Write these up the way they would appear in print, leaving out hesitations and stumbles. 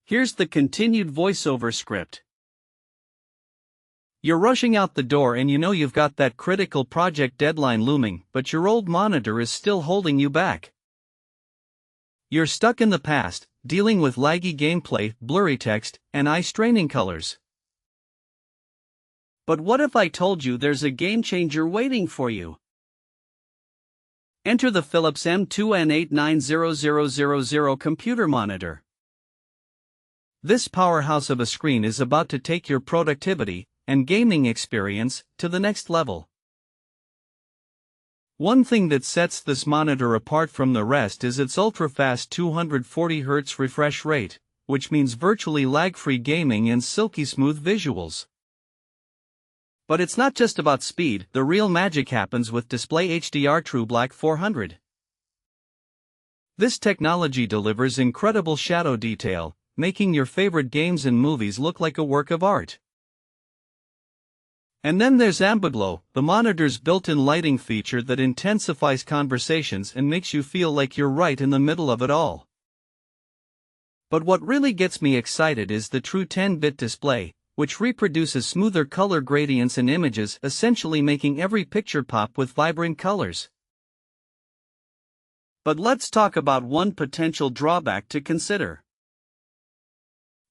Here's the continued voiceover script. You're rushing out the door and you know you've got that critical project deadline looming, but your old monitor is still holding you back. You're stuck in the past, dealing with laggy gameplay, blurry text, and eye-straining colors. But what if I told you there's a game changer waiting for you? Enter the Philips M2N890000 computer monitor. This powerhouse of a screen is about to take your productivity and gaming experience to the next level. One thing that sets this monitor apart from the rest is its ultra-fast 240Hz refresh rate, which means virtually lag-free gaming and silky smooth visuals. But it's not just about speed, the real magic happens with DisplayHDR TrueBlack 400. This technology delivers incredible shadow detail, making your favorite games and movies look like a work of art. And then there's Ambiglow, the monitor's built-in lighting feature that intensifies conversations and makes you feel like you're right in the middle of it all. But what really gets me excited is the true 10-bit display, which reproduces smoother color gradients and images, essentially making every picture pop with vibrant colors. But let's talk about one potential drawback to consider.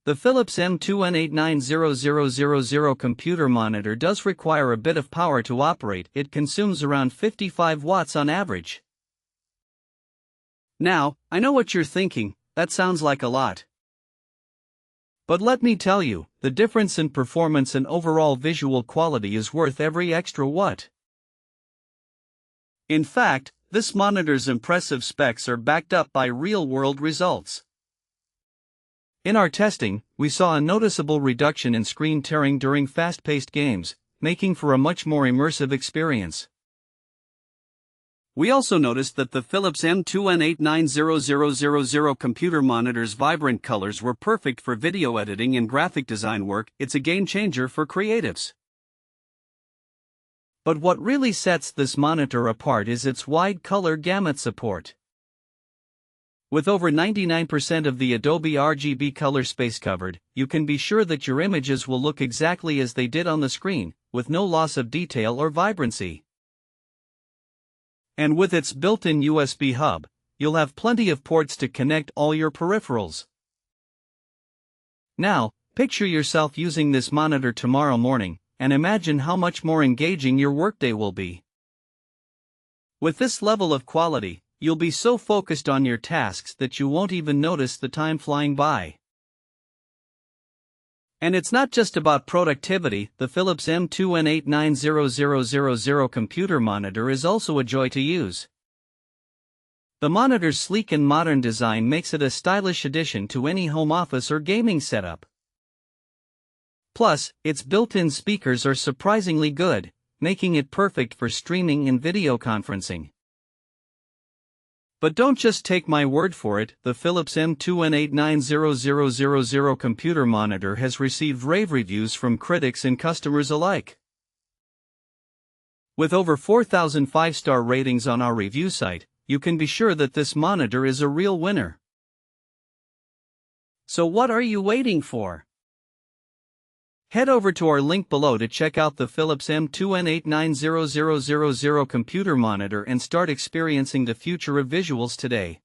The Philips M2N890000 computer monitor does require a bit of power to operate. It consumes around 55 watts on average. Now, I know what you're thinking, that sounds like a lot. But let me tell you, the difference in performance and overall visual quality is worth every extra watt. In fact, this monitor's impressive specs are backed up by real-world results. In our testing, we saw a noticeable reduction in screen tearing during fast-paced games, making for a much more immersive experience. We also noticed that the Philips M2N890000 computer monitor's vibrant colors were perfect for video editing and graphic design work. It's a game changer for creatives. But what really sets this monitor apart is its wide color gamut support. With over 99% of the Adobe RGB color space covered, you can be sure that your images will look exactly as they did on the screen, with no loss of detail or vibrancy. And with its built-in USB hub, you'll have plenty of ports to connect all your peripherals. Now, picture yourself using this monitor tomorrow morning, and imagine how much more engaging your workday will be. With this level of quality, you'll be so focused on your tasks that you won't even notice the time flying by. And it's not just about productivity. The Philips M2N890000 computer monitor is also a joy to use. The monitor's sleek and modern design makes it a stylish addition to any home office or gaming setup. Plus, its built-in speakers are surprisingly good, making it perfect for streaming and video conferencing. But don't just take my word for it, the Philips M2N890000 computer monitor has received rave reviews from critics and customers alike. With over 4,000 5-star ratings on our review site, you can be sure that this monitor is a real winner. So what are you waiting for? Head over to our link below to check out the Philips M2N890000 computer monitor and start experiencing the future of visuals today.